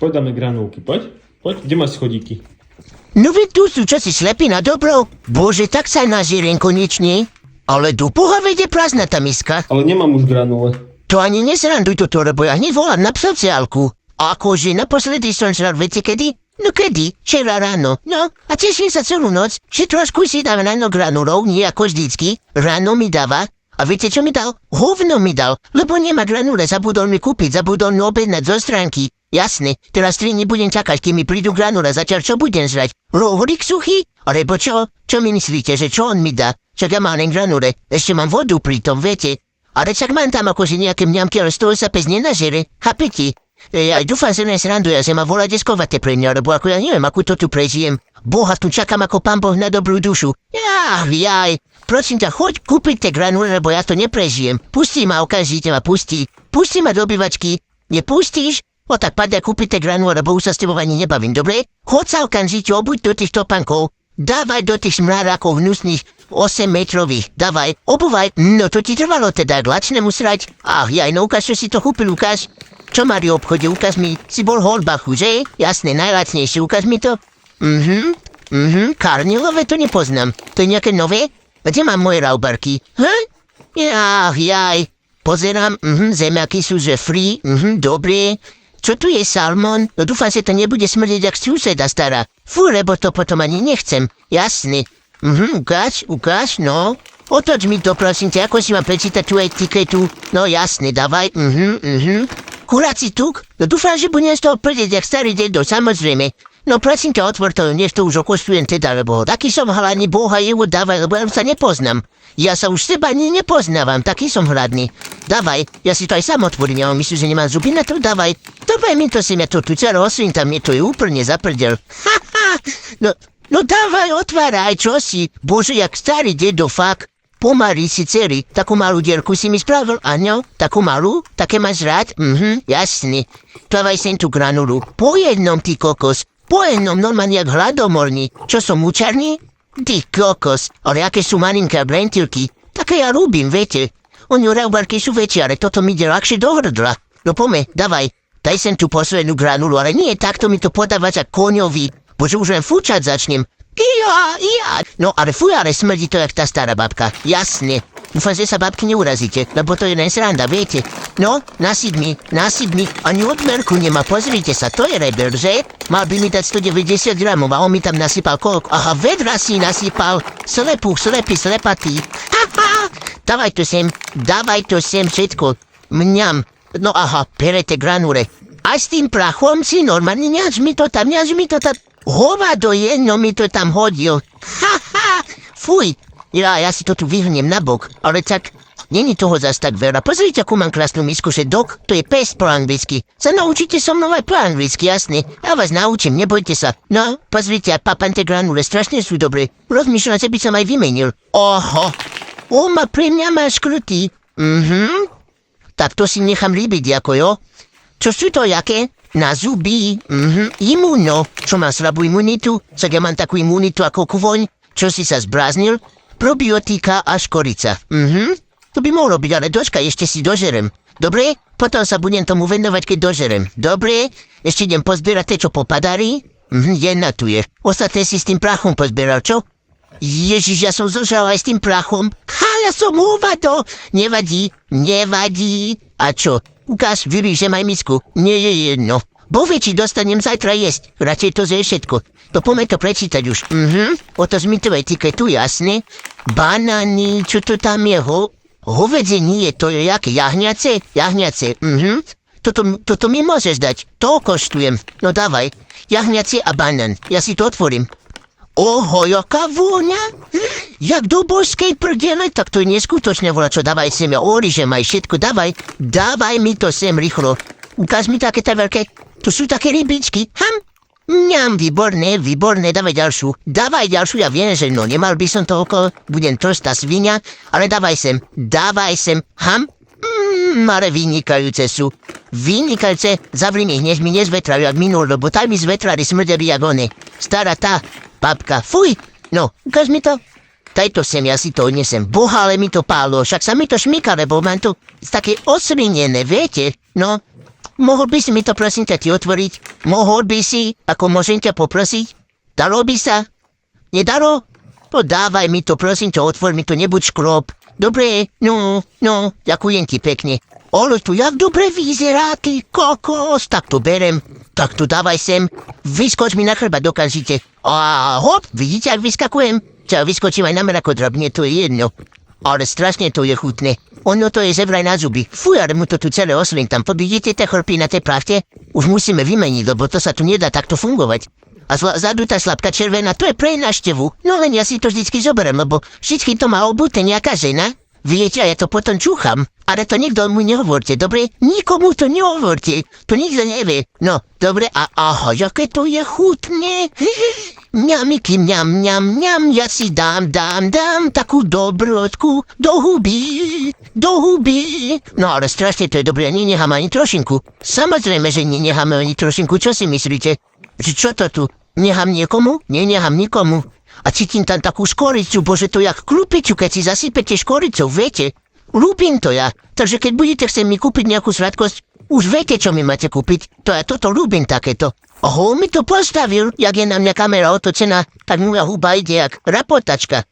Poď dáme granulky, poď. Poď, kde máš schodíky? No veď tu sú, čo si slepí na dobro? Bože, tak sa nažierem konečne. Ale do boha vede prázdna tá miska. Ale nemám už granule. To ani nesranduj toto, lebo ja hneď volám na sociálku. A akože naposledy som žral, viete kedy? No kedy? Včera ráno. No, a teším sa celú noc, že trošku si dáva ráno granulov, nie ako vždycky. Ráno mi dáva. A viete, čo mi dal? Hovno mi dal, lebo nemá granule, zabudol mi kúpiť, zabudol mi objednať zo stránky. Jasne, teraz 3 dní budem čakať, kým mi prídu granule, zatiaľ čo budem žrať? Rohorik suchý? Alebo čo? Čo mi myslíte, že čo on mi dá? Čak ja mám len granule, ešte mám vodu pri tom, viete? Ale čak mám tam akože nejaké mňamky, ale z toho sa pes nenažere, chápete? Ja dúfam, že nesranduje, že ma volá deskovate pre mňa, lebo ako ja neviem, ako to tu prežijem. Boha tu čakám ako pán Boh na dobrú dušu. Jaj, prosím ťa, choď kúpiť tie granule, lebo ja to neprežijem. Pustí ma, okamžite ma pustí. Pustí ma do obývačky. Nepustíš? O tak padne kúpiť tie granule, lebo už sa s tebou ani nebavím, dobre? Choď sa okamžite, obuď do tých topankov. Dávaj do tých smrárakov hnusných 8-metrových. Dávaj, obúvaj. No to ti trvalo teda, lačnému srať. Jaj, no ukáž, čo si to kúpil, ukáž. Čo Mario obchode, ukáž mi. Si bol Holbachu, že? Jasné, najlacnejšie, ukáž mi to. Karnilové to nepoznám. To je nejaké nové? Kde mám moje raubarky? Jaj. Pozerám, zemiaky sú že free, dobre. Čo tu je salmon? No dúfam, že to nebude smrdeť jak suseda stará. Fú, lebo to potom ani nechcem. Jasne. Ukáž, no. Otoč mi to, prosím ťa, ako si mám prečítať tú etiketu? No jasne, dávaj, Kuráci tuk? No dúfam, že budem z toho prdeť jak starý dedo, samozrejme. No prosím ťa, otvor to, než to už okostujem teda, lebo taký som hladný, Boha jeho dávaj, lebo ja sa nepoznám. Ja sa už seba ani nepoznávam, taký som hladný. Dávaj, ja si to aj sám otvorím, ja myslím, že nemám zuby na to, dávaj. Dávaj mi to sem, ja to tu celé osvím, tam je to úplne zaprdel. No dávaj, otváraj, čo si? Bože, jak starý dedo, fakt. Pomaly si dcery, takú malú dierku si mi spravil, áno? Takú malú? Také máš rád? Jasne. Dávaj sem tú granulu. Po jednom, ty kokos. Po jednom, normálne jak hladomorný. Čo som účarný? Ty kokos. Ale aké sú malinké blentilky. Také ja ľúbim, viete. Oni raubarky sú väčšie, ale toto mi ide ľahšie do hrdla. No pome, dávaj. Daj sem tú poslednú granulu, ale nie takto mi to podávať za koňovi. Bože, už len fúčať začnem. Ja. No, ale fuj, ale smrdí to jak tá stará babka. Jasne. Dúfam, že sa babky neurazíte, lebo to je len sranda, viete. No, nasyp mi. Ani odmerku nemá, pozrite sa, to je rebel, že? Mal by mi dať 190 gramov a on mi tam nasypal koľko? Vedra si nasypal. Slepatý. Dávaj to sem všetko. Mňam. No perete granule. A s tým prachom si normálne, nehač mi to tam. Hovado jedno mi to tam hodil. Fuj. Ja si to tu vyhrnem na bok, ale tak, není toho zas tak veľa. Pozrite, akú mám krásnu misku, že dog, to je pes po anglicky. Sa naučíte so mnou aj po anglicky, jasne. Ja vás naučím, nebojte sa. No, pozrite, a papante granule, strašne sú dobre. Rozmýšľam, že by som aj vymenil. Pre mňa máš krutý. Tak to si nechám líbiť, ako jo. Čo sú to, jaké? Na zuby, imuno. Čo má slabú imunitu? Však ja mám takú imunitu ako kvoň. Čo si sa zbráznil? Probiotika a škorica. To by mohlo byť, ale dočkaj, ešte si dožerem. Dobre? Potom sa budem tomu venovať, keď dožerem. Dobre? Ešte idem pozbierať tie, čo popadali? Jedna tu je. Ostatné si s tým prachom pozbieral, čo? Ježiš, ja som zožral aj s tým prachom. Ja som hovado. Nevadí. A čo? Ukáž, vyrížem aj misku. Nie je jedno. Bohvie, či dostanem zajtra jesť. Radšej to zje všetko. To poďme to prečítať už. Otoč mi to etiketu, jasne. Banány, čo to tam je? Hovedzie nie, to je jaké? Jahňace. Toto mi môžeš dať. To koštujem. No dávaj. Jahňace a banán. Ja si to otvorím. Jaká vôňa? Jak do božskej prdele, tak to je neskutočne voľa, čo dávaj sem, ja orižem aj všetko, dávaj mi to sem rýchlo. Ukáž mi také tá veľké, to sú také rybičky, Mňam, výborné, dávaj ďalšiu, ja viem, že no, nemal by som to okolo, budem trstá svinia, ale dávaj sem, ale vynikajúce sú, zavri mi, než mi nezvetrajú, jak minul, lebo tam mi zvetrali smrdeli jak one, stará tá babka, fuj, no, ukáž mi to. Daj to sem, ja si to odnesem. Boha, ale mi to pálo, však sa mi to šmíka, lebo mám to také oslinené, viete? No, Mohol by si mi to prosím ťa ti otvoriť? Mohol by si, ako môžem ťa poprosiť? Dalo by sa? Nedalo? To dávaj mi to, prosím ťa, otvor mi to, nebuď škrob. Dobre, no, ďakujem ti pekne. Ale tu jak dobre vyzerá, ty kokos, tak to berem. Tak to dávaj sem, vyskoč mi na chrbát dokážite. A hop, vidíte, ak vyskakujem? Čau, vyskočím aj na mrak drobne, to je jedno. Ale strašne to je chutné. Ono to je zevraj na zuby. Fuj, ale mu to tu celé oslintam. Vidíte tie chrpy na tej pravte? Už musíme vymeniť, lebo to sa tu nedá takto fungovať. A zadu tá slabka červená, to je pre návštevu. No len ja si to vždycky zoberiem, lebo vždycky to má obute nejaká žena. Viete, a ja to potom čúcham. Ale to nikto mu nehovorte, dobre? Nikomu to nehovorte. To nikto nevie. No, dobre, a aha, jaké to je chutné. Mňamiky, mňam, ja si dám takú dobrotku do huby. No ale strašne to je dobré, ani necháme ani trošinku. Samozrejme, že necháme ani trošinku, čo si myslíte? Že čo to tu? Nechám niekomu? Nenechám nikomu. A cítim tam takú škoricu, bože, to jak klupiču, keď si zasypete škoricou, viete? Ľúbim to ja. Takže keď budete chcieť mi kúpiť nejakú sladkosť, už viete, čo mi máte kúpiť. To ja toto ľúbim takéto. Oho, mi to postavil, jak je na mňa kamera otočená, tak moja huba ide jak rapotačka.